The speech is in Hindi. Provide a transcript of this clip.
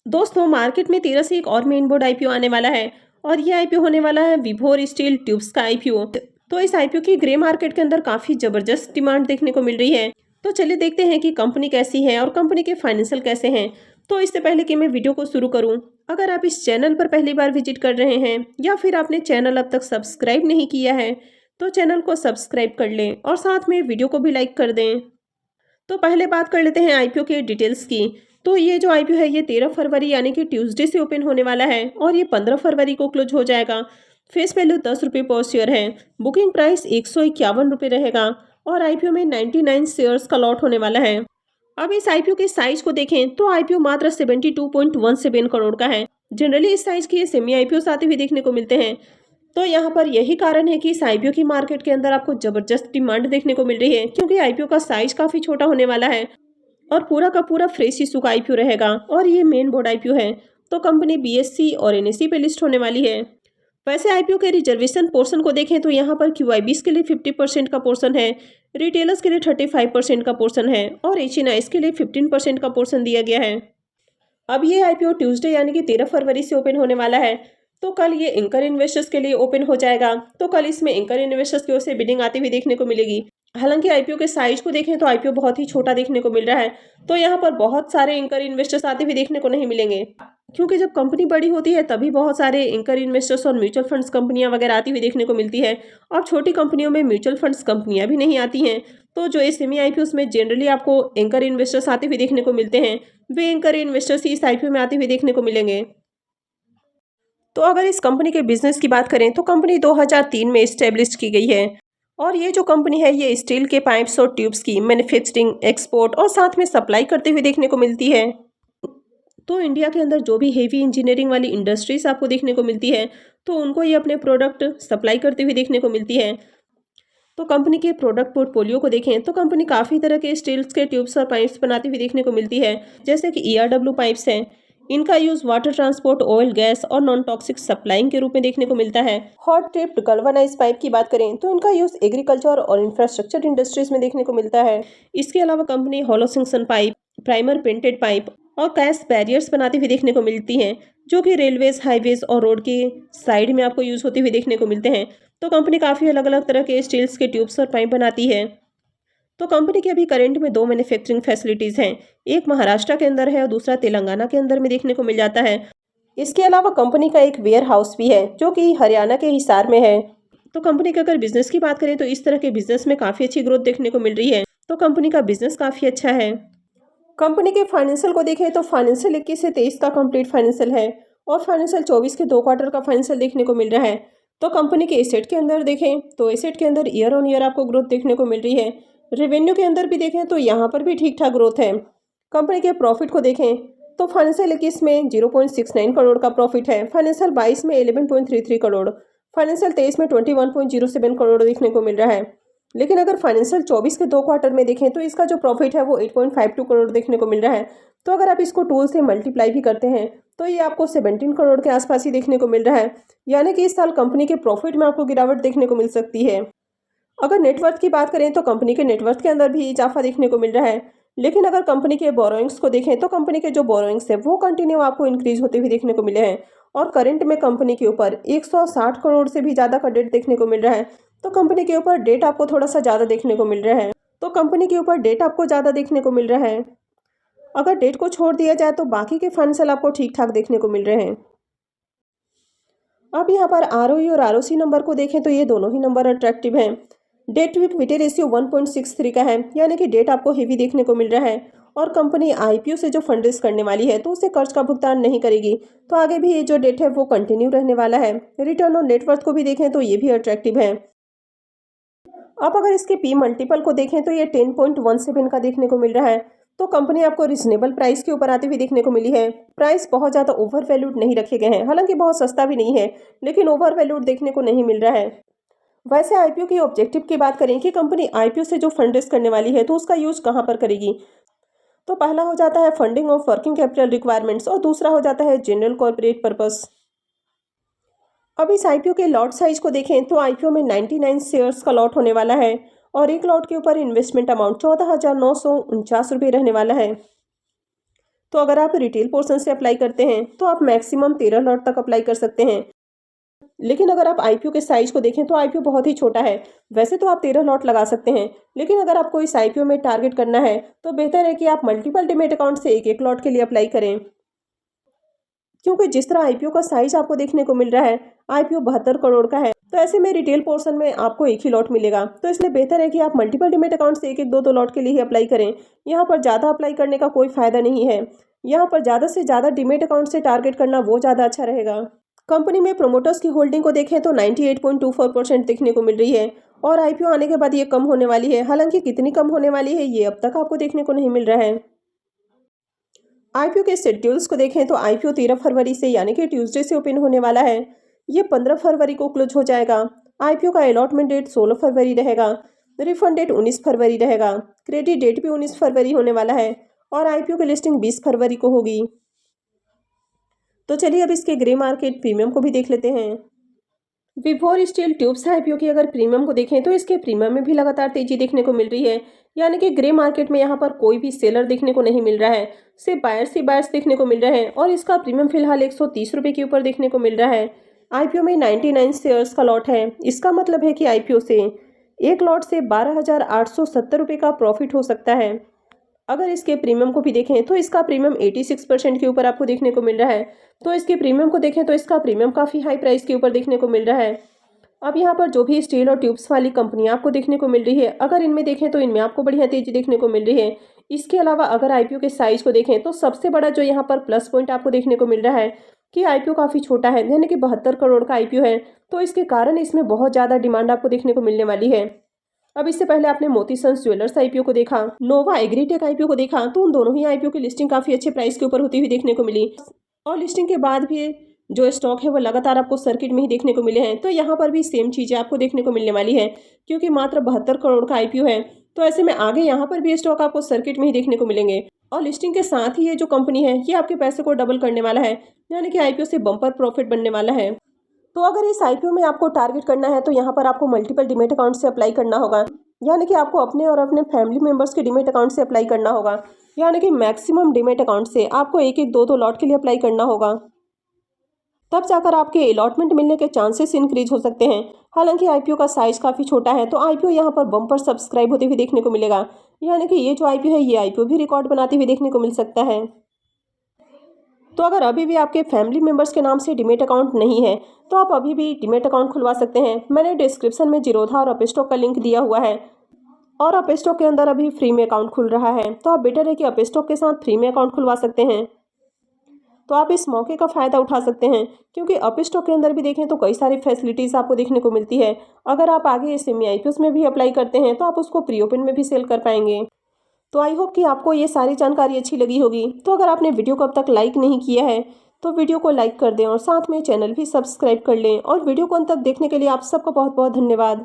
दोस्तों मार्केट में 13 से एक और मेन बोर्ड आईपीओ आने वाला है और ये आईपीओ होने वाला है विभोर स्टील ट्यूब्स का आईपीओ। तो इस आईपीओ की ग्रे मार्केट के अंदर काफी जबरदस्त डिमांड देखने को मिल रही है। तो चलिए देखते हैं कि कंपनी कैसी है और कंपनी के फाइनेंशियल कैसे हैं। तो इससे पहले कि मैं वीडियो को शुरू करूं, अगर आप इस चैनल पर पहली बार विजिट कर रहे हैं या फिर आपने चैनल अब तक सब्सक्राइब नहीं किया है तो चैनल को सब्सक्राइब कर लें और साथ में वीडियो को भी लाइक कर दें। तो पहले बात कर लेते हैं आईपीओ के डिटेल्स की। तो ये जो आईपीओ है ये 13 फरवरी यानी कि ट्यूसडे से ओपन होने वाला है और ये 15 फरवरी को क्लोज हो जाएगा। फेस वैल्यू 10 रुपये पर शेयर है। बुकिंग प्राइस 151 रुपये रहेगा और आईपीओ में 99 शेयर्स का लॉट होने वाला है। अब इस आईपीओ के साइज को देखें तो आईपीओ मात्र 72.17 करोड़ का है। जनरली इस साइज के ये सेमी आईपीओ आते हुए देखने को मिलते हैं। तो यहाँ पर यही कारण है कि इस आईपीओ की मार्केट के अंदर आपको जबरदस्त डिमांड देखने को मिल रही है, क्योंकि आईपीओ का साइज काफी छोटा होने वाला है और पूरा का पूरा फ्रेश इशू का आईपीओ रहेगा और ये मेन बोर्ड आईपीओ है। तो कंपनी बीएससी और एनएसई पे लिस्ट होने वाली है। वैसे आईपीओ के रिजर्वेशन पोर्शन को देखें तो यहाँ पर क्यूआईबीज के लिए 50% का पोर्शन है, रिटेलर्स के लिए 35% का पोर्शन है और एचएनआईज के लिए 15% का पोर्शन दिया गया है। अब ये आईपीओ ट्यूसडे यानी कि 13 फरवरी से ओपन होने वाला है। तो कल ये एंकर इन्वेस्टर्स के लिए ओपन हो जाएगा। तो कल इसमें एंकर इन्वेस्टर्स की ओर से बिडिंग आती हुई देखने को मिलेगी। हालांकि आईपीओ के साइज को देखें तो आईपीओ बहुत ही छोटा देखने को मिल रहा है। तो यहाँ पर बहुत सारे एंकर इन्वेस्टर्स आते हुए देखने को नहीं मिलेंगे, क्योंकि जब कंपनी बड़ी होती है तभी बहुत सारे एंकर इन्वेस्टर्स और म्यूचुअल फंड्स कंपनियां वगैरह आती हुई देखने को मिलती है। और छोटी कंपनियों में म्यूचुअल फंड्स कंपनियां भी नहीं आती हैं। तो जो एसएमई आईपीओ में जनरली आपको एंकर इन्वेस्टर्स आते हुए देखने को मिलते हैं, वे एंकर इन्वेस्टर्स ही इस आईपीओ में आते हुए देखने को मिलेंगे। तो अगर इस कंपनी के बिजनेस की बात करें तो कंपनी 2003 में इस्टेब्लिश की गई है और ये जो कंपनी है ये स्टील के पाइप्स और ट्यूब्स की मैन्युफैक्चरिंग, एक्सपोर्ट और साथ में सप्लाई करते हुए देखने को मिलती है। तो इंडिया के अंदर जो भी हेवी इंजीनियरिंग वाली इंडस्ट्रीज आपको देखने को मिलती है तो उनको ये अपने प्रोडक्ट सप्लाई करते हुए देखने को मिलती है। तो कंपनी के प्रोडक्ट पोर्टफोलियो को देखें तो कंपनी काफ़ी तरह के स्टील्स के ट्यूब्स और पाइप्स बनाती हुई देखने को मिलती है, जैसे कि ईआरडब्ल्यू पाइप्स हैं। इनका use water transport, oil, gas और नॉन टॉक्सिक सप्लाइंग के रूप में देखने को मिलता है। हॉट टिप्ड गल्वनाइज पाइप की बात करें तो इनका यूज़ एग्रीकल्चर और इंफ्रास्ट्रक्चर इंडस्ट्रीज में देखने को मिलता है। इसके अलावा company hollow junction pipe, primer painted pipe और कैश बैरियर्स बनाती हुई देखने को मिलती हैं, जो कि रेलवेज, हाईवेज और रोड के साइड में आपको यूज़ होती हुई देखने को मिलते हैं। तो कंपनी काफ़ी अलग अलग तरह के स्टील्स के ट्यूब्स और पाइप बनाती है। तो कंपनी के अभी करंट में 2 मैन्युफैक्चरिंग फैसिलिटीज़ हैं। एक महाराष्ट्र के अंदर है और दूसरा तेलंगाना के अंदर में देखने को मिल जाता है। इसके अलावा कंपनी का एक वेयर हाउस भी है जो कि हरियाणा के हिसार में है। तो कंपनी के अगर बिजनेस की बात करें तो इस तरह के बिजनेस में काफ़ी अच्छी ग्रोथ देखने को मिल रही है। तो कंपनी का बिजनेस काफ़ी अच्छा है। कंपनी के फाइनेंशियल को देखें तो फाइनेंशियल 21 से 23 का कंप्लीट फाइनेंशियल है और फाइनेंशियल 24 के 2 क्वार्टर का फाइनेंशियल देखने को मिल रहा है। तो कंपनी के एसेट के अंदर देखें तो एसेट के अंदर ईयर ऑन ईयर आपको ग्रोथ देखने को मिल रही है। रेवेन्यू के अंदर भी देखें तो यहाँ पर भी ठीक ठाक ग्रोथ है। कंपनी के प्रॉफिट को देखें तो फाइनेंशियल 21 में 0.69 करोड़ का प्रॉफिट है, फाइनेंशियल 22 में 11.33 करोड़, फाइनेंशियल 23 में 21.07 करोड़ देखने को मिल रहा है। लेकिन अगर फाइनेंशियल 24 के 2 क्वार्टर में देखें तो इसका जो प्रॉफिट है वो 8.52 करोड़ देखने को मिल रहा है। तो अगर आप इसको टूल से मल्टीप्लाई भी करते हैं तो ये आपको 17 करोड़ के आसपास ही देखने को मिल रहा है। यानी कि इस साल कंपनी के प्रॉफिट में आपको गिरावट देखने को मिल सकती है। अगर नेटवर्थ की बात करें तो कंपनी के नेटवर्थ के अंदर भी इजाफा देखने को मिल रहा है। लेकिन अगर कंपनी के बोरोइंग्स को देखें तो कंपनी के जो बोरोइंग्स है वो कंटिन्यू आपको इंक्रीज होते हुए देखने को मिले हैं और करंट में कंपनी के ऊपर 160 करोड़ से भी ज़्यादा का डेट देखने को मिल रहा है। तो कंपनी के ऊपर डेट आपको थोड़ा सा ज़्यादा देखने को मिल रहा है। तो कंपनी के ऊपर डेट आपको ज़्यादा देखने को मिल रहा है। अगर डेट को छोड़ दिया जाए तो बाकी के फाइनेंशियल आपको ठीक ठाक देखने को मिल रहे हैं। अब यहाँ पर आरओई और आरओसी नंबर को देखें तो ये दोनों ही नंबर अट्रैक्टिव हैं। डेट टू इक्विटी रेशियो 1.63 का है, यानी कि डेट आपको हेवी देखने को मिल रहा है और कंपनी आईपीओ से जो फंड रेज करने वाली है तो उसे कर्ज का भुगतान नहीं करेगी। तो आगे भी ये जो डेट है वो कंटिन्यू रहने वाला है। रिटर्न ऑन नेटवर्थ को भी देखें तो ये भी अट्रैक्टिव है। अब अगर इसके पी मल्टीपल को देखें तो ये 10.17 का देखने को मिल रहा है। तो कंपनी आपको रिजनेबल प्राइस के ऊपर आती हुई देखने को मिली है। प्राइस बहुत ज़्यादा ओवर वैल्यूड नहीं रखे गए हैं, हालांकि बहुत सस्ता भी नहीं है, लेकिन ओवर वैल्यूड देखने को नहीं मिल रहा है। वैसे आईपीओ की ऑब्जेक्टिव की बात करें कि कंपनी आईपीओ से जो फंड रेज करने वाली है तो उसका यूज कहाँ पर करेगी, तो पहला हो जाता है funding of working capital requirements और दूसरा हो जाता है जनरल कॉर्पोरेट पर्पस। अब इस आईपीओ के लॉट साइज को देखें तो आईपीओ में 99 शेयर्स का लॉट होने वाला है और एक लॉट के ऊपर इन्वेस्टमेंट अमाउंट 14,949 रुपये रहने वाला है। तो अगर आप रिटेल पोर्शन से अप्लाई करते हैं तो आप मैक्सिमम 13 लॉट तक अप्लाई कर सकते हैं। लेकिन अगर आप आईपीओ के साइज को देखें तो आईपीओ बहुत ही छोटा है। वैसे तो आप 13 लॉट लगा सकते हैं, लेकिन अगर आपको इस आईपीओ में टारगेट करना है तो बेहतर है कि आप मल्टीपल डीमैट अकाउंट से एक एक लॉट के लिए अप्लाई करें, क्योंकि जिस तरह आईपीओ का साइज आपको देखने को मिल रहा है, आईपीओ 72 करोड़ का है, तो ऐसे में रिटेल पोर्शन में आपको एक ही लॉट मिलेगा। तो इसलिए बेहतर है कि आप मल्टीपल डीमैट अकाउंट से एक एक दो दो लॉट के लिए ही अप्लाई करें। यहाँ पर ज़्यादा अप्लाई करने का कोई फायदा नहीं है। यहाँ पर ज़्यादा से ज़्यादा डीमैट अकाउंट से टारगेट करना वो ज़्यादा अच्छा रहेगा। कंपनी में प्रोमोटर्स की होल्डिंग को देखें तो 98.24% देखने को मिल रही है और आईपीओ आने के बाद ये कम होने वाली है। हालांकि कितनी कम होने वाली है ये अब तक आपको देखने को नहीं मिल रहा है। आईपीओ के शेड्यूल्स को देखें तो आईपीओ 13 फरवरी से यानी कि ट्यूसडे से ओपन होने वाला है। ये 15 फरवरी को क्लोज हो जाएगा। आईपीओ का अलॉटमेंट डेट 16 फरवरी रहेगा। रिफंड डेट 19 फरवरी रहेगा। क्रेडिट डेट भी 19 फरवरी होने वाला है और आईपीओ की लिस्टिंग 20 फरवरी को होगी। तो चलिए अब इसके ग्रे मार्केट प्रीमियम को भी देख लेते हैं। विभोर स्टील ट्यूब्स आईपीओ की अगर प्रीमियम को देखें तो इसके प्रीमियम में भी लगातार तेजी देखने को मिल रही है। यानी कि ग्रे मार्केट में यहाँ पर कोई भी सेलर देखने को नहीं मिल रहा है, सिर्फ बायर्स ही बायर्स देखने को मिल रहे हैं और इसका प्रीमियम फिलहाल 130 रुपये के ऊपर देखने को मिल रहा है। आईपीओ में 99 शेयर्स का लॉट है। इसका मतलब है कि आईपीओ से एक लॉट से 12,870 रुपये का प्रॉफिट हो सकता है। अगर इसके प्रीमियम को भी देखें तो इसका प्रीमियम 86% के ऊपर आपको देखने को मिल रहा है। तो इसके प्रीमियम को देखें तो इसका प्रीमियम काफ़ी हाई प्राइस के ऊपर देखने को मिल रहा है। अब यहाँ पर जो भी स्टील और ट्यूब्स वाली कंपनियां आपको देखने को मिल रही है, अगर इनमें देखें तो इनमें आपको बढ़िया तेजी देखने को मिल रही है। इसके अलावा अगर आईपीओ के साइज को देखें तो सबसे बड़ा जो यहाँ पर प्लस पॉइंट आपको देखने को मिल रहा है कि आईपीओ काफ़ी छोटा है, यानी कि 72 करोड़ का आईपीओ है। तो इसके कारण इसमें बहुत ज़्यादा डिमांड आपको देखने को मिलने वाली है। अब इससे पहले आपने मोती सन्स ज्वेलर्स आईपीओ को देखा, नोवा एग्रीटेक आईपीओ को देखा, तो उन दोनों ही आईपीओ की लिस्टिंग काफ़ी अच्छे प्राइस के ऊपर होती हुई देखने को मिली और लिस्टिंग के बाद भी जो स्टॉक है वो लगातार आपको सर्किट में ही देखने को मिले हैं। तो यहाँ पर भी सेम चीज़ें आपको देखने को मिलने वाली है, क्योंकि मात्र 72 करोड़ का आईपीओ है। तो ऐसे में आगे यहाँ पर भी स्टॉक आपको सर्किट में ही देखने को मिलेंगे और लिस्टिंग के साथ ही ये जो कंपनी है ये आपके पैसे को डबल करने वाला है, यानी कि आईपीओ से बम्पर प्रॉफिट बनने वाला है। तो अगर इस आईपीओ में आपको टारगेट करना है तो यहाँ पर आपको मल्टीपल डीमैट अकाउंट से अप्लाई करना होगा, यानी कि आपको अपने और अपने फैमिली मेंबर्स के डीमैट अकाउंट से अप्लाई करना होगा। यानी कि मैक्सिमम डीमैट अकाउंट से आपको एक एक दो दो लॉट के लिए अप्लाई करना होगा, तब जाकर आपके अलॉटमेंट मिलने के चांसेस इंक्रीज हो सकते हैं। हालांकि आईपीओ का साइज काफ़ी छोटा है, तो आईपीओ यहाँ पर बम्पर सब्सक्राइब होते हुए देखने को मिलेगा, यानी कि ये जो आईपीओ है ये आईपीओ भी रिकॉर्ड बनाते हुए देखने को मिल सकता है। तो अगर अभी भी आपके फैमिली मेंबर्स के नाम से डीमैट अकाउंट नहीं है तो आप अभी भी डीमैट अकाउंट खुलवा सकते हैं। मैंने डिस्क्रिप्शन में जीरोधा और अपस्टॉक का लिंक दिया हुआ है और अपस्टॉक के अंदर अभी फ्री में अकाउंट खुल रहा है, तो आप बेटर है कि अपस्टॉक के साथ फ्री में अकाउंट खुलवा सकते हैं। तो आप इस मौके का फ़ायदा उठा सकते हैं, क्योंकि अपस्टॉक के अंदर भी देखें तो कई सारी फैसिलिटीज़ आपको देखने को मिलती है। अगर आप आगे सेमी आईपीओ में भी अप्लाई करते हैं तो आप उसको प्री ओपन में भी सेल कर पाएंगे। तो आई होप कि आपको ये सारी जानकारी अच्छी लगी होगी। तो अगर आपने वीडियो को अब तक लाइक नहीं किया है तो वीडियो को लाइक कर दें और साथ में चैनल भी सब्सक्राइब कर लें। और वीडियो को अंत तक देखने के लिए आप सबका बहुत बहुत धन्यवाद।